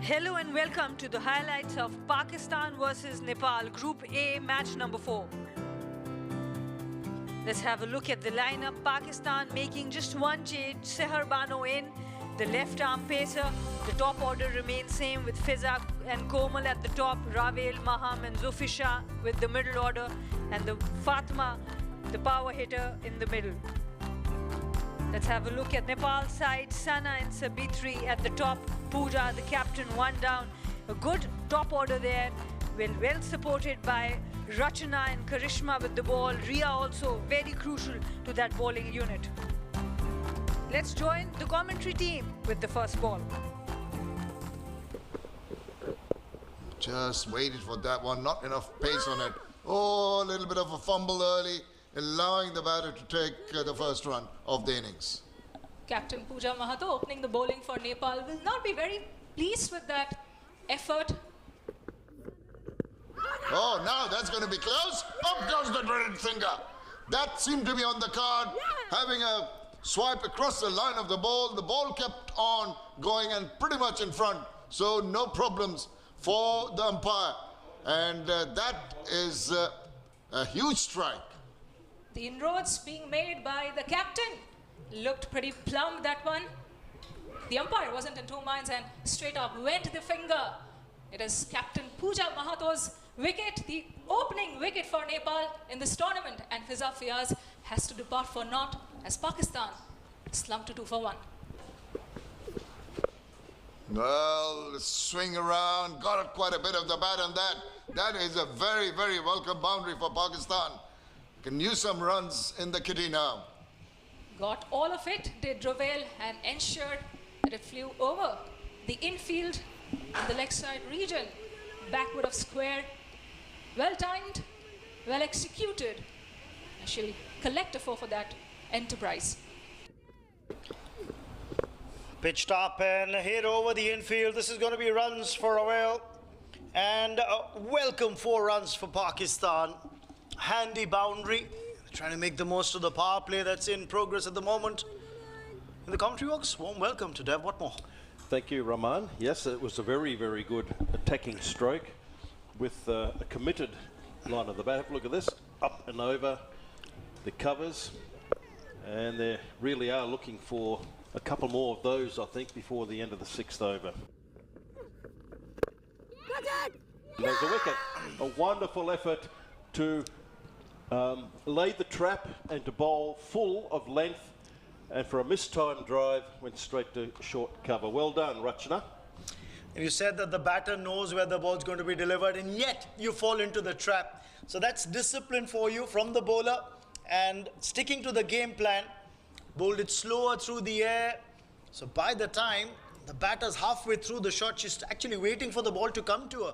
Hello and welcome to the highlights of Pakistan versus Nepal Group A match number 4. Let's have a look at the lineup. Pakistan making just one change, Seher Bano in, the left arm pacer. The top order remains same with Fiza and Komal at the top, Ravel, Maham and Zufisha with the middle order, and the Fatma, the power hitter, in the middle. Let's have a look at Nepal side, Sana and Sabitri at the top, PUJA, the captain, one down. A good top order there, well supported by Rachana and Karishma with the ball. Ria also very crucial to that bowling unit. Let's join the commentary team with the first ball. Just waited for that one, not enough pace on it. Oh, a little bit of a fumble early, allowing the batter to take the first run of the innings. Captain PUJA MAHATO opening the bowling for Nepal will not be very pleased with that effort. Oh, now that's going to be close. Up goes the dreaded finger. That seemed to be on the card. Having a swipe across the line of the ball kept on going and pretty much in front. So no problems for the umpire. And that is a huge strike. The inroads being made by the captain. Looked pretty plumb, that one. The umpire wasn't in two minds and straight up went the finger. It is Captain PUJA MAHATO's wicket, the opening wicket for Nepal in this tournament. And Fiza Fiaz has to depart for naught as Pakistan slumped to 2 for 1. Well, swing around, got quite a bit of the bat on that. That is a very, very welcome boundary for Pakistan. Can use some runs in the kitty now. Got all of it, did Ravel, and ensured that it flew over the infield in the leg side region. Backward of square. Well timed, well executed. And she'll collect a 4 for that enterprise. Pitched up and hit over the infield. This is going to be runs for Ravel. And welcome 4 runs for Pakistan. Handy boundary. Trying to make the most of the power play that's in progress at the moment. In the commentary box, warm welcome to Dev Watmore. Thank you, Rahman. Yes, it was a very, very good attacking stroke with a committed line of the bat. Look at this, up and over the covers. And they really are looking for a couple more of those, I think, before the end of the 6th over. There's a wicket. A wonderful effort to lay the trap and to bowl full of length, and for a mistimed drive went straight to short cover. Well done, Rachana. And you said that the batter knows where the ball's going to be delivered, and yet you fall into the trap. So that's discipline for you from the bowler, and sticking to the game plan. Bowled it slower through the air. So by the time the batter's halfway through the shot, she's actually waiting for the ball to come to her.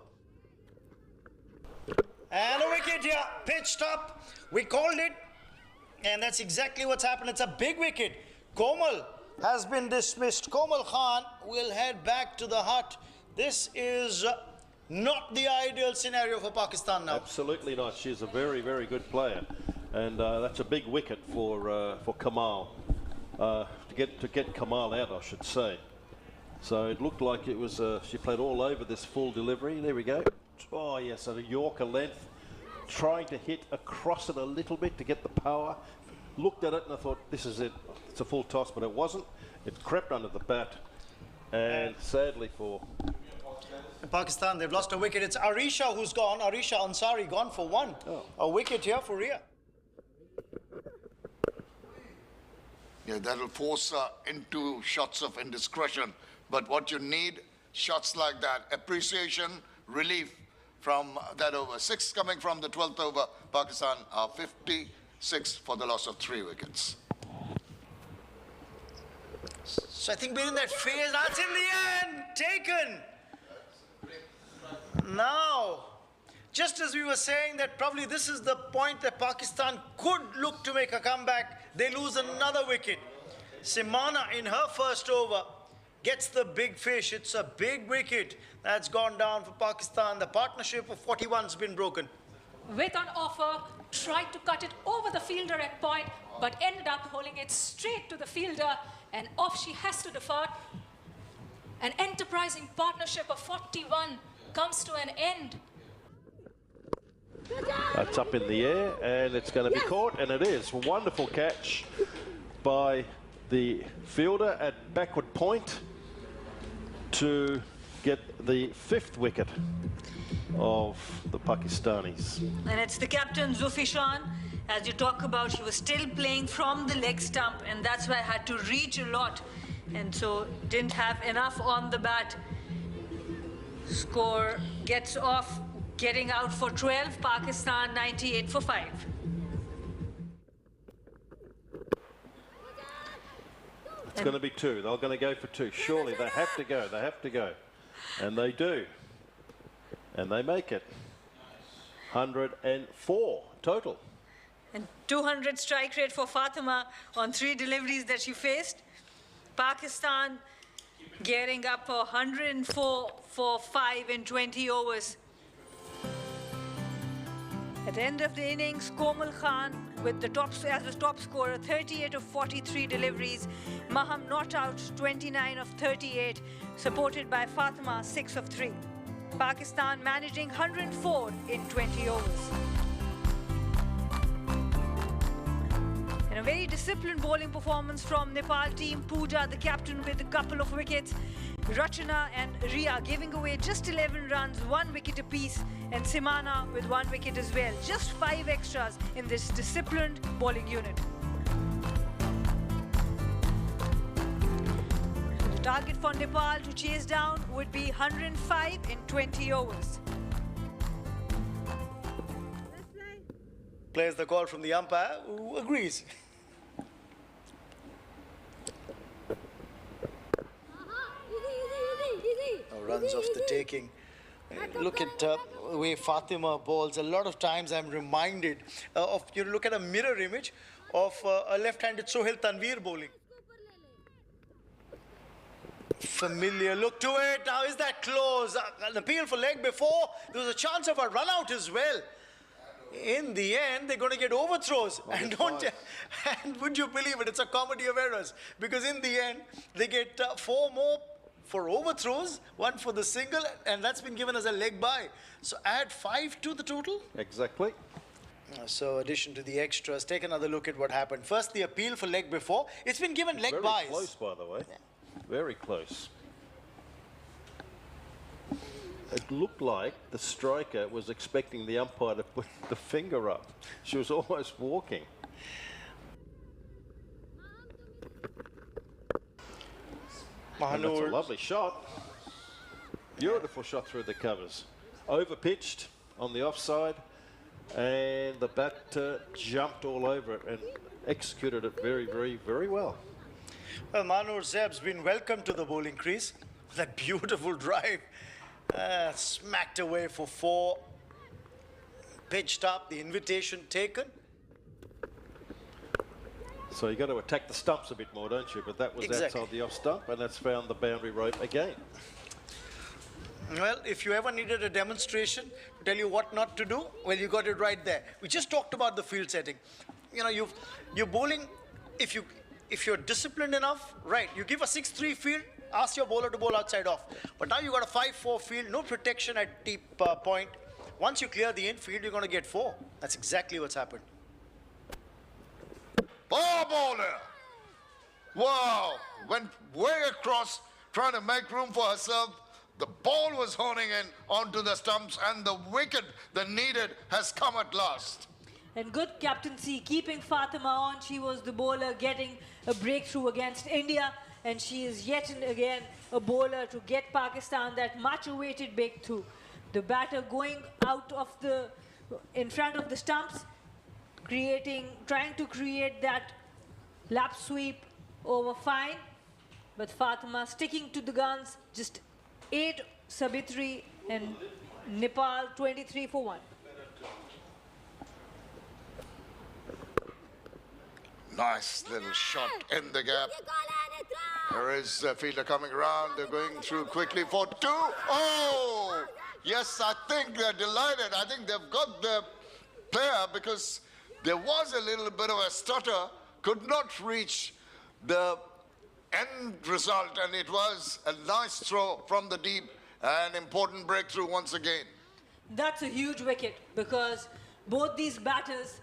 And a wicket here, pitched up. We called it, and that's exactly what's happened. It's a big wicket. Komal has been dismissed. Komal Khan will head back to the hut. This is not the ideal scenario for Pakistan now. Absolutely not. She's a very, very good player, and that's a big wicket for Kamal. To get Kamal out, I should say. So it looked like it was. She played all over this full delivery. There we go. Oh yes, a Yorker length, trying to hit across it a little bit to get the power. Looked at it and I thought, this is it. It's a full toss, but it wasn't. It crept under the bat, and sadly for Pakistan, they've lost a wicket. It's Arisha who's gone. Arisha Ansari gone for 1. Oh. A wicket here for Ria. Yeah, that'll force into shots of indiscretion. But what you need, shots like that, appreciation, relief from that over. 6 coming from the 12th over. Pakistan are 56 for the loss of 3 wickets. So I think we're in that phase. That's in the end. Taken. Now, just as we were saying that probably this is the point that Pakistan could look to make a comeback, they lose another wicket. Simana in her first over gets the big fish. It's a big wicket that's gone down for Pakistan. The partnership of 41's been broken. With an offer, tried to cut it over the fielder at point, but ended up holding it straight to the fielder, and off she has to depart. An enterprising partnership of 41 comes to an end. It's up in the air and it's going to be caught, and it is. Wonderful catch by the fielder at backward point to get the 5th wicket of the Pakistanis. And it's the captain, Zulfishan. As you talk about, he was still playing from the leg stump, and that's why I had to reach a lot. And so didn't have enough on the bat. Score gets off, getting out for 12, Pakistan 98 for 5. It's going to be 2. They're going to go for 2. Surely they have to go. They have to go. And they do. And they make it. 104 total. And 200 strike rate for Fatima on 3 deliveries that she faced. Pakistan gearing up for 104 for 5 in 20 overs. At the end of the innings, Komal Khan with the as the top scorer, 38 of 43 deliveries. Maham not out, 29 of 38, supported by Fatima, 6 of 3. Pakistan managing 104 in 20 overs. And a very disciplined bowling performance from Nepal team. PUJA, the captain, with a couple of wickets. Rachana and Ria giving away just 11 runs, 1 wicket apiece, and Simana with 1 wicket as well. Just 5 extras in this disciplined bowling unit. The target for Nepal to chase down would be 105 in 20 overs. Plays the call from the umpire, who agrees. Runs off the taking. Look at the way Fatima bowls. A lot of times I'm reminded of, you look at a mirror image of a left-handed Sohail Tanveer bowling. Familiar look to it. Now is that close? An appeal for leg before. There was a chance of a run out as well. In the end, they're going to get overthrows. And would you believe it? It's a comedy of errors. Because in the end, they get 4 more for overthrows, 1 for the single, and that's been given as a leg bye. So add 5 to the total. Exactly. So addition to the extras, take another look at what happened. First, the appeal for leg before. It's been given leg buys. Very close, by the way. Yeah. Very close. It looked like the striker was expecting the umpire to put the finger up. She was almost walking. And that's a lovely shot. Beautiful shot through the covers. Over-pitched on the offside, and the batter jumped all over it and executed it very, very, very well. Well, Manur Zeb's been welcomed to the bowling crease. That beautiful drive. Smacked away for 4. Pitched up, the invitation taken. So you got to attack the stumps a bit more, don't you? But that was exactly outside the off stump, and that's found the boundary rope again. Well, if you ever needed a demonstration to tell you what not to do, well, you got it right there. We just talked about the field setting. You know, you're bowling, if you're disciplined enough, right, you give a 6-3 field, ask your bowler to bowl outside off. But now you got a 5-4 field, no protection at deep point. Once you clear the infield, you're going to get 4. That's exactly what's happened. Power bowler! Wow! Went way across, trying to make room for herself. The ball was honing in onto the stumps, and the wicket that needed has come at last. And good captaincy, keeping Fatima on. She was the bowler getting a breakthrough against India, and she is yet again a bowler to get Pakistan that much-awaited breakthrough. The batter going out of in front of the stumps, trying to create that lap sweep over fine, but Fatima sticking to the guns, just 8 Sabitri and Nepal 23 for 1. Nice little shot in the gap. There is a fielder coming around. They're going through quickly for 2. Oh! Yes, I think they're delighted. I think they've got the player, because there was a little bit of a stutter, could not reach the end result, and it was a nice throw from the deep, an important breakthrough once again. That's a huge wicket because both these batters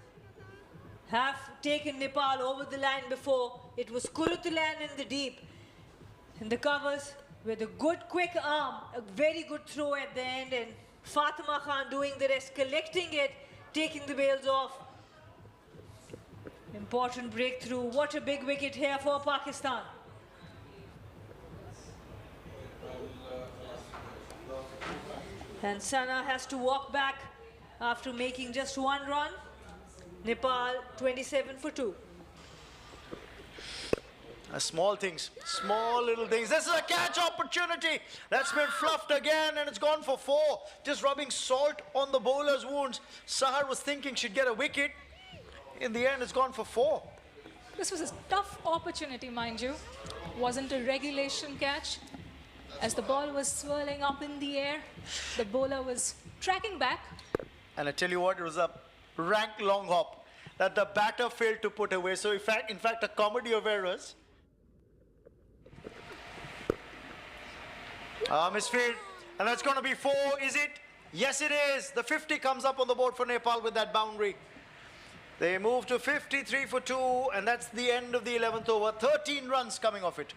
have taken Nepal over the line before. It was Kuruttulan in the deep. And the covers with a good quick arm, a very good throw at the end, and Fatima Khan doing the rest, collecting it, taking the bails off. Important breakthrough. What a big wicket here for Pakistan. And Sana has to walk back after making just one run. Nepal 27 for 2. Small things, small little things. This is a catch opportunity. That's been fluffed again and it's gone for 4. Just rubbing salt on the bowler's wounds. Sahar was thinking she'd get a wicket. In the end, it's gone for 4. This was a tough opportunity, mind you. Wasn't a regulation catch. As the ball was swirling up in the air, the bowler was tracking back. And I tell you what, it was a rank long hop that the batter failed to put away. So in fact, a comedy of errors. Misfield, and that's going to be 4, is it? Yes, it is. The 50 comes up on the board for Nepal with that boundary. They move to 53 for 2, and that's the end of the 11th over. 13 runs coming off it.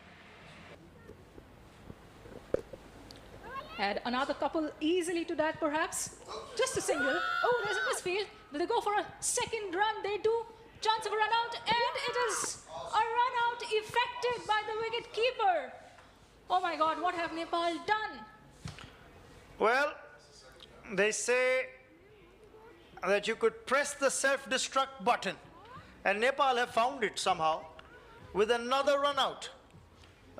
Add another couple easily to that, perhaps. Just a single. Oh, there's a misfield. Will they go for a second run? They do. Chance of a run out, and it is a run out effected by the wicket keeper. Oh my God, what have Nepal done? Well, they say that you could press the self-destruct button, and Nepal have found it somehow with another run out.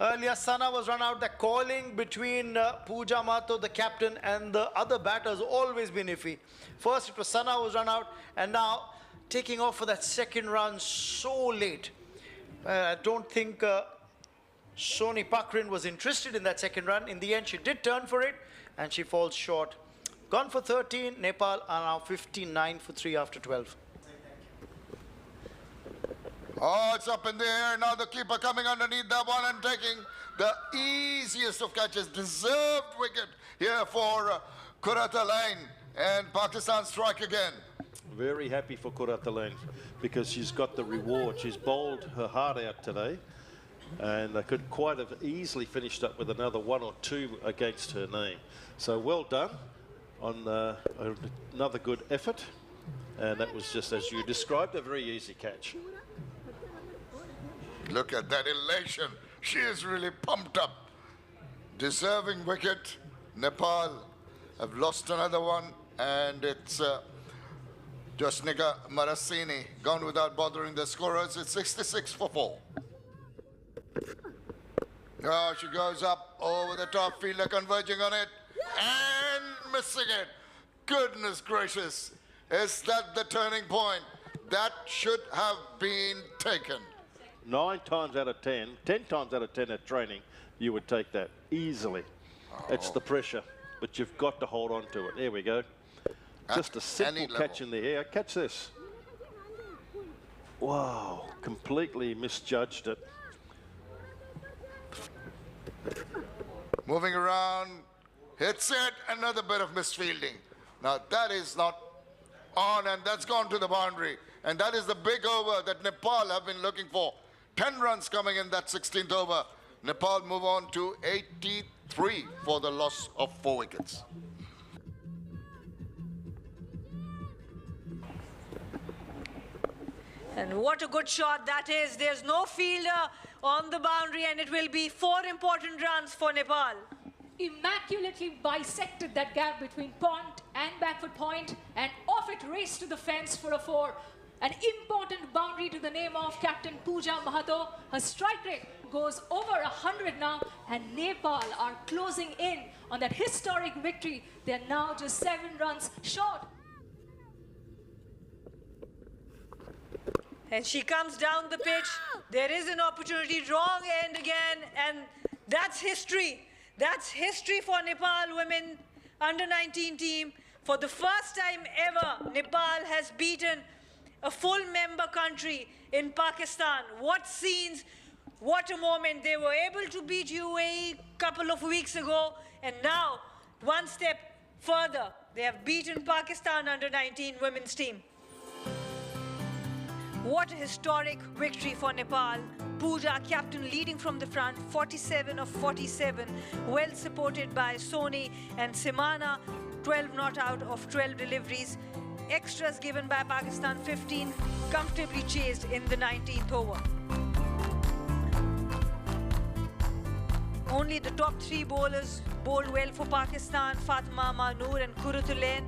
Earlier, Sana was run out. The calling between PUJA, MAHATO, the captain, and the other batters always been iffy. First, it was Sana who was run out, and now taking off for that second run so late. I don't think Soni Pakrin was interested in that second run. In the end, she did turn for it, and she falls short. Gone for 13. Nepal are now 59 for 3 after 12. Oh, it's up in the air. Now the keeper coming underneath that one and taking the easiest of catches. Deserved wicket here for Kuruttulan, and Pakistan strike again. Very happy for Kuruttulan because she's got the reward. She's bowled her heart out today, and they could quite have easily finished up with another 1 or 2 against her name. So well done on another good effort, and that was just as you described, a very easy catch. Look at that elation. She is really pumped up. Deserving wicket. Nepal have lost another one, and it's Jasnika Marasini gone without bothering the scorers. It's 66 for 4. Oh, she goes up over the top, fielder converging on it and missing it. Goodness gracious. Is that the turning point? That should have been taken. 9 times out of 10, 10 times out of 10 at training, you would take that easily. It's the pressure, but you've got to hold on to it. There we go. Just a simple catch in the air. Catch this. Wow, completely misjudged it. Moving around, hits it, another bit of misfielding. Now that is not on, and that's gone to the boundary. And that is the big over that Nepal have been looking for. 10 runs coming in that 16th over. Nepal move on to 83 for the loss of 4 wickets. And what a good shot that is. There's no fielder on the boundary, and it will be 4 important runs for Nepal. Immaculately bisected that gap between point and backfoot point, and off it raced to the fence for a 4. An important boundary to the name of Captain PUJA MAHATO. Her strike rate goes over 100 now, and Nepal are closing in on that historic victory. They're now just 7 runs short. And she comes down the pitch. There is an opportunity, wrong end again, and that's history. That's history for Nepal women under-19 team. For the first time ever, Nepal has beaten a full member country in Pakistan. What scenes What a moment. They were able to beat UAE a couple of weeks ago, and now, one step further, they have beaten Pakistan under-19 women's team. What a historic victory for Nepal. PUJA, captain, leading from the front, 47 of 47, well supported by Soni and Simana, 12 not out of 12 deliveries. Extras given by Pakistan, 15, comfortably chased in the 19th over. Only the top 3 bowlers bowled well for Pakistan, Fatima, Manur and Kurutulain.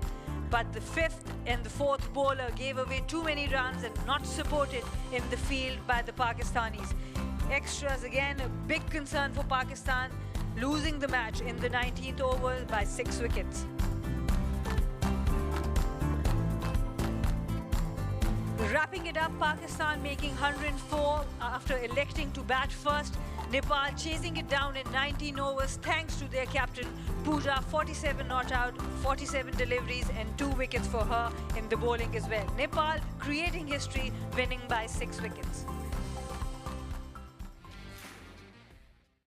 But the 5th and the 4th bowler gave away too many runs and not supported in the field by the Pakistanis. Extras again, a big concern for Pakistan, losing the match in the 19th over by 6 wickets. Wrapping it up, Pakistan making 104 after electing to bat first. Nepal chasing it down in 19 overs thanks to their captain, PUJA, 47 not out, 47 deliveries and 2 wickets for her in the bowling as well. Nepal creating history, winning by 6 wickets.